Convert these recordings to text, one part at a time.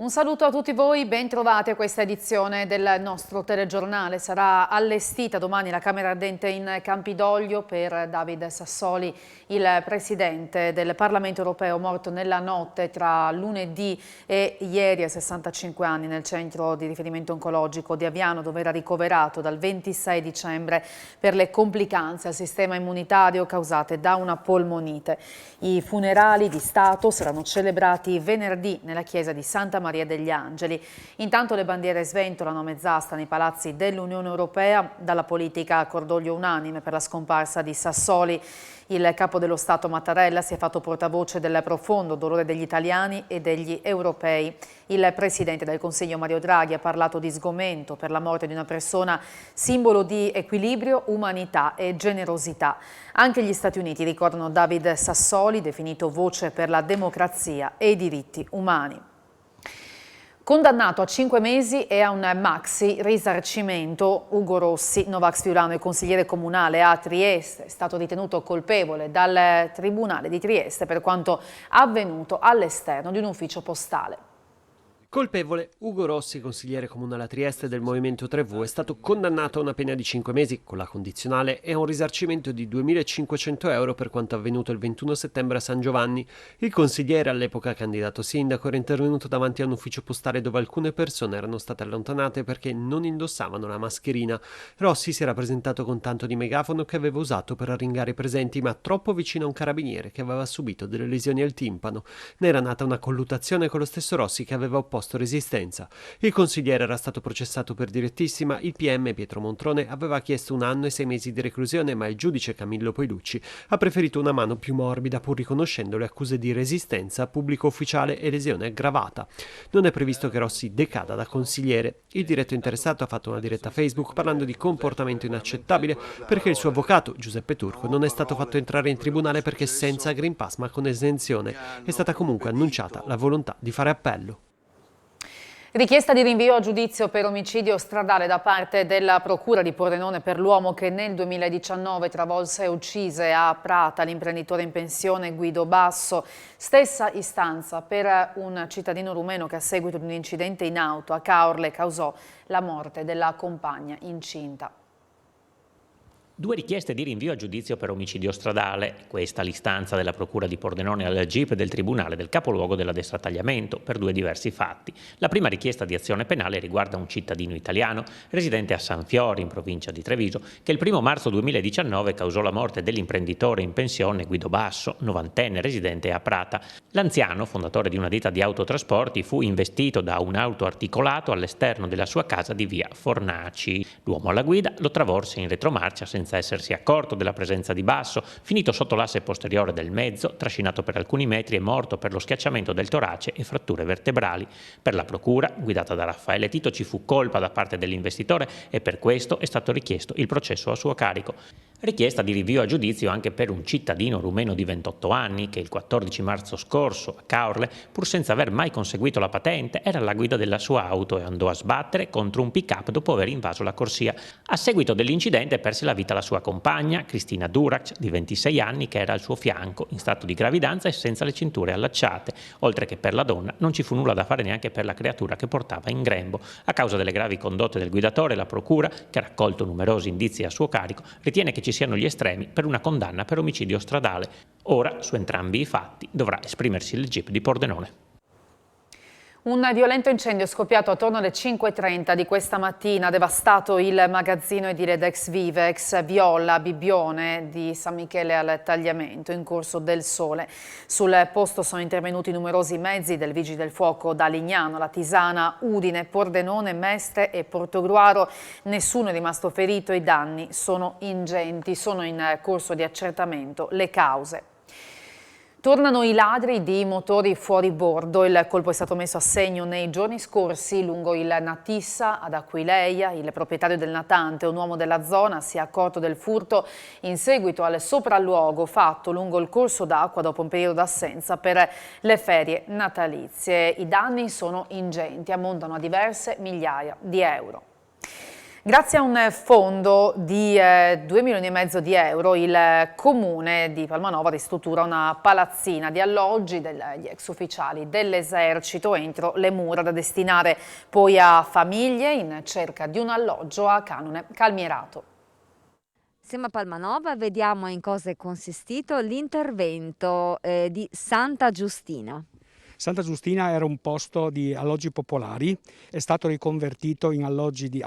Un saluto a tutti voi, ben trovati a questa edizione del nostro telegiornale. Sarà allestita domani la Camera Ardente in Campidoglio per David Sassoli, il presidente del Parlamento europeo morto nella notte tra lunedì e ieri a 65 anni nel centro di riferimento oncologico di Aviano, dove era ricoverato dal 26 dicembre per le complicanze al sistema immunitario causate da una polmonite. I funerali di Stato saranno celebrati venerdì nella chiesa di Santa Maria degli Angeli. Intanto le bandiere sventolano a mezz'asta nei palazzi dell'Unione Europea, dalla politica a cordoglio unanime per la scomparsa di Sassoli. Il capo dello Stato Mattarella si è fatto portavoce del profondo dolore degli italiani e degli europei. Il presidente del Consiglio Mario Draghi ha parlato di sgomento per la morte di una persona simbolo di equilibrio, umanità e generosità. Anche gli Stati Uniti ricordano David Sassoli, definito voce per la democrazia e i diritti umani. Condannato a 5 mesi e a un maxi risarcimento, Ugo Rossi, Novax Fiorano e consigliere comunale a Trieste, è stato ritenuto colpevole dal Tribunale di Trieste per quanto avvenuto all'esterno di un ufficio postale. Colpevole, Ugo Rossi, consigliere comunale a Trieste del Movimento 3V, è stato condannato a una pena di 5 mesi con la condizionale e a un risarcimento di 2.500 euro per quanto avvenuto il 21 settembre a San Giovanni. Il consigliere, all'epoca candidato sindaco, era intervenuto davanti a un ufficio postale dove alcune persone erano state allontanate perché non indossavano la mascherina. Rossi si era presentato con tanto di megafono che aveva usato per arringare i presenti, ma troppo vicino a un carabiniere che aveva subito delle lesioni al timpano. Ne era nata una colluttazione con lo stesso Rossi che aveva opposto resistenza. Il consigliere era stato processato per direttissima, il PM Pietro Montrone aveva chiesto 1 anno e 6 mesi di reclusione, ma il giudice Camillo Poilucci ha preferito una mano più morbida pur riconoscendo le accuse di resistenza, pubblico ufficiale e lesione aggravata. Non è previsto che Rossi decada da consigliere. Il diretto interessato ha fatto una diretta Facebook parlando di comportamento inaccettabile perché il suo avvocato, Giuseppe Turco, non è stato fatto entrare in tribunale perché senza Green Pass ma con esenzione. È stata comunque annunciata la volontà di fare appello. Richiesta di rinvio a giudizio per omicidio stradale da parte della Procura di Pordenone per l'uomo che nel 2019 travolse e uccise a Prata l'imprenditore in pensione Guido Basso. Stessa istanza per un cittadino rumeno che a seguito di un incidente in auto a Caorle causò la morte della compagna incinta. 2 richieste di rinvio a giudizio per omicidio stradale, questa l'istanza della Procura di Pordenone al GIP del Tribunale del capoluogo dell'Addestro a Tagliamento per 2 diversi fatti. La prima richiesta di azione penale riguarda un cittadino italiano residente a San Fiori in provincia di Treviso che il 1 marzo 2019 causò la morte dell'imprenditore in pensione Guido Basso, 90enne residente a Prata. L'anziano, fondatore di una ditta di autotrasporti, fu investito da un auto articolato all'esterno della sua casa di via Fornaci. L'uomo alla guida lo travolse in retromarcia senza essersi accorto della presenza di Basso, finito sotto l'asse posteriore del mezzo, trascinato per alcuni metri e morto per lo schiacciamento del torace e fratture vertebrali. Per la procura, guidata da Raffaele Tito, ci fu colpa da parte dell'investitore e per questo è stato richiesto il processo a suo carico. Richiesta di rinvio a giudizio anche per un cittadino rumeno di 28 anni che il 14 marzo scorso a Caorle, pur senza aver mai conseguito la patente, era alla guida della sua auto e andò a sbattere contro un pick-up dopo aver invaso la corsia. A seguito dell'incidente perse la vita la sua compagna, Cristina Durac, di 26 anni, che era al suo fianco, in stato di gravidanza e senza le cinture allacciate. Oltre che per la donna, non ci fu nulla da fare neanche per la creatura che portava in grembo. A causa delle gravi condotte del guidatore, la procura, che ha raccolto numerosi indizi a suo carico, ritiene che ci siano gli estremi per una condanna per omicidio stradale. Ora, su entrambi i fatti, dovrà esprimersi il GIP di Pordenone. Un violento incendio scoppiato attorno alle 5:30 di questa mattina ha devastato il magazzino edile d'ex Vivex Viola Bibbione di San Michele al Tagliamento in Corso del Sole. Sul posto sono intervenuti numerosi mezzi del Vigili del Fuoco da Lignano, La Tisana, Udine, Pordenone, Mestre e Portogruaro. Nessuno è rimasto ferito, i danni sono ingenti, sono in corso di accertamento le cause. Tornano i ladri di motori fuori bordo. Il colpo è stato messo a segno nei giorni scorsi lungo il Natissa ad Aquileia. Il proprietario del natante, un uomo della zona, si è accorto del furto in seguito al sopralluogo fatto lungo il corso d'acqua dopo un periodo d'assenza per le ferie natalizie. I danni sono ingenti, ammontano a diverse migliaia di euro. Grazie a un fondo di 2,5 milioni di euro, il comune di Palmanova ristruttura una palazzina di alloggi degli ex ufficiali dell'esercito entro le mura, da destinare poi a famiglie in cerca di un alloggio a canone calmierato. Siamo a Palmanova e vediamo in cosa è consistito l'intervento di Santa Giustina. Santa Giustina era un posto di alloggi popolari, è stato riconvertito in alloggi di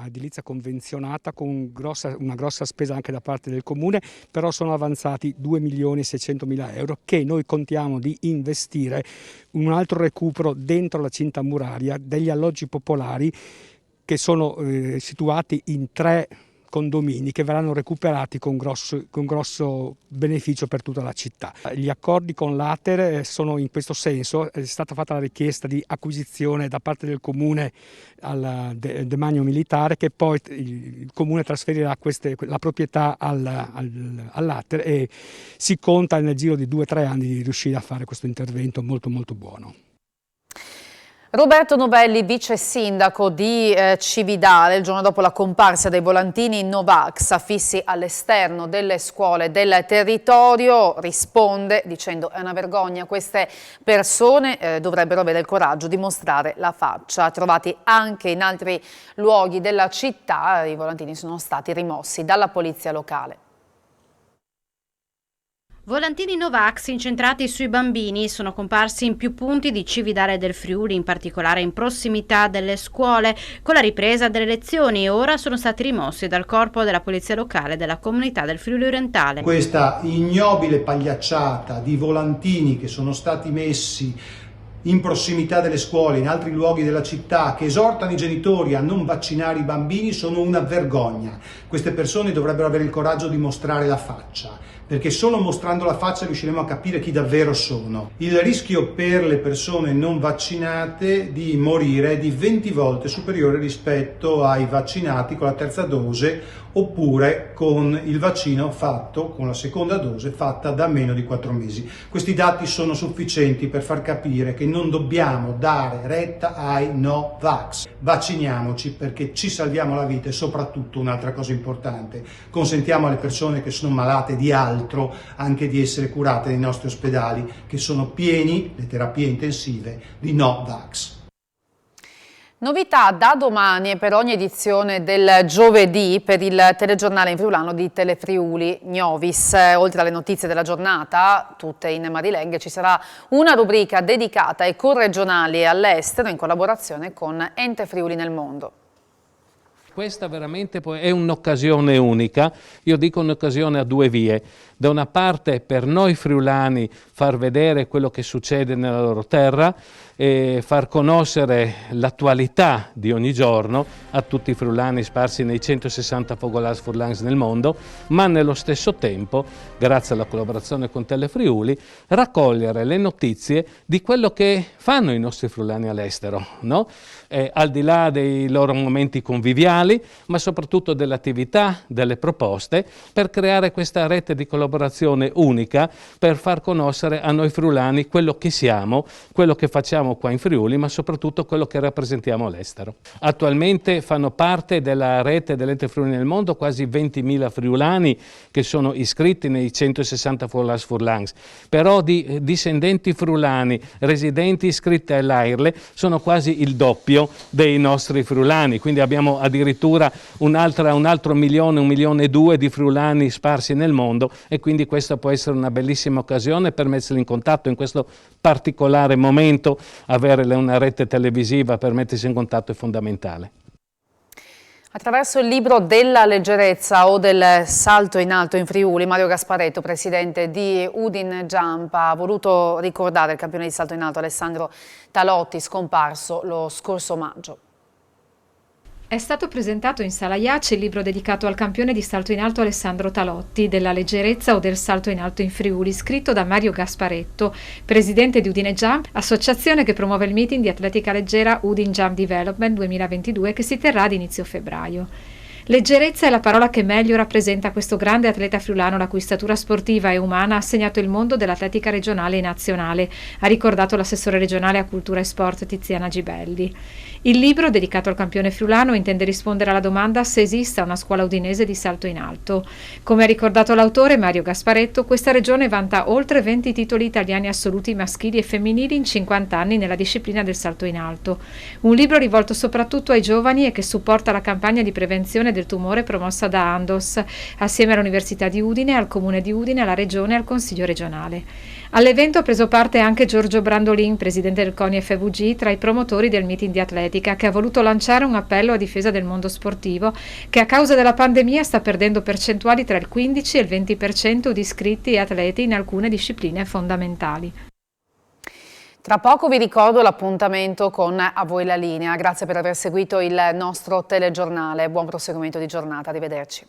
edilizia convenzionata con una grossa spesa anche da parte del comune, però sono avanzati 2.600.000 euro che noi contiamo di investire in un altro recupero dentro la cinta muraria degli alloggi popolari che sono situati in 3 condomini che verranno recuperati con grosso beneficio per tutta la città. Gli accordi con l'Ater sono in questo senso, è stata fatta la richiesta di acquisizione da parte del comune al demanio militare, che poi il comune trasferirà la proprietà all'Ater, e si conta nel giro di 2 o 3 anni di riuscire a fare questo intervento molto buono. Roberto Novelli, vice sindaco di Cividale, il giorno dopo la comparsa dei volantini Novax affissi all'esterno delle scuole del territorio, risponde dicendo: è una vergogna, queste persone dovrebbero avere il coraggio di mostrare la faccia. Trovati anche in altri luoghi della città, i volantini sono stati rimossi dalla polizia locale. Volantini Novax incentrati sui bambini sono comparsi in più punti di Cividale del Friuli, in particolare in prossimità delle scuole. Con la ripresa delle lezioni ora sono stati rimossi dal corpo della polizia locale della comunità del Friuli Orientale. Questa ignobile pagliacciata di volantini che sono stati messi in prossimità delle scuole, in altri luoghi della città, che esortano i genitori a non vaccinare i bambini, sono una vergogna. Queste persone dovrebbero avere il coraggio di mostrare la faccia, perché solo mostrando la faccia riusciremo a capire chi davvero sono. Il rischio per le persone non vaccinate di morire è di 20 volte superiore rispetto ai vaccinati con la terza dose oppure con il vaccino fatto, con la seconda dose fatta da meno di 4 mesi. Questi dati sono sufficienti per far capire che non dobbiamo dare retta ai no-vax. Vacciniamoci perché ci salviamo la vita, e soprattutto un'altra cosa importante: consentiamo alle persone che sono malate di altro anche di essere curate nei nostri ospedali, che sono pieni, le terapie intensive, di no-vax. Novità da domani e per ogni edizione del giovedì per il telegiornale in friulano di Telefriuli Novis. Oltre alle notizie della giornata, tutte in Marileghe, ci sarà una rubrica dedicata ai corregionali all'estero in collaborazione con Ente Friuli nel Mondo. Questa veramente è un'occasione unica, io dico un'occasione a 2 vie. Da una parte per noi friulani far vedere quello che succede nella loro terra e far conoscere l'attualità di ogni giorno a tutti i friulani sparsi nei 160 fogolars furlans nel mondo, ma nello stesso tempo, grazie alla collaborazione con Telefriuli, raccogliere le notizie di quello che fanno i nostri friulani all'estero, no? Al di là dei loro momenti conviviali, ma soprattutto delle attività, delle proposte, per creare questa rete di collaborazione unica, per far conoscere a noi friulani quello che siamo, quello che facciamo qua in Friuli, ma soprattutto quello che rappresentiamo all'estero. Attualmente fanno parte della rete dell'Ente Friuli nel Mondo quasi 20.000 friulani che sono iscritti nei 160 fogolars furlans, però di discendenti friulani residenti iscritti all'AIRLE sono quasi il doppio dei nostri friulani, quindi abbiamo addirittura un altro 1,2 milioni di friulani sparsi nel mondo, e quindi questa può essere una bellissima occasione per metterli in contatto in questo particolare momento. Avere una rete televisiva per mettersi in contatto è fondamentale. Attraverso il libro della leggerezza o del salto in alto in Friuli, Mario Gasparetto, presidente di Udin Jump, ha voluto ricordare il campione di salto in alto Alessandro Talotti, scomparso lo scorso maggio. È stato presentato in Sala Iace il libro dedicato al campione di salto in alto Alessandro Talotti, della leggerezza o del salto in alto in Friuli, scritto da Mario Gasparetto, presidente di Udine Jump, associazione che promuove il meeting di atletica leggera Udin Jump Development 2022 che si terrà ad inizio febbraio. Leggerezza è la parola che meglio rappresenta questo grande atleta friulano, la cui statura sportiva e umana ha segnato il mondo dell'atletica regionale e nazionale, ha ricordato l'assessore regionale a cultura e sport Tiziana Gibelli. Il libro, dedicato al campione friulano, intende rispondere alla domanda se esista una scuola udinese di salto in alto. Come ha ricordato l'autore Mario Gasparetto, questa regione vanta oltre 20 titoli italiani assoluti maschili e femminili in 50 anni nella disciplina del salto in alto. Un libro rivolto soprattutto ai giovani e che supporta la campagna di prevenzione del tumore promossa da Andos, assieme all'Università di Udine, al Comune di Udine, alla Regione e al Consiglio regionale. All'evento ha preso parte anche Giorgio Brandolin, presidente del CONI FVG, tra i promotori del meeting di atletica, che ha voluto lanciare un appello a difesa del mondo sportivo, che a causa della pandemia sta perdendo percentuali tra il 15 e il 20% di iscritti e atleti in alcune discipline fondamentali. Tra poco vi ricordo l'appuntamento con A Voi la Linea. Grazie per aver seguito il nostro telegiornale. Buon proseguimento di giornata. Arrivederci.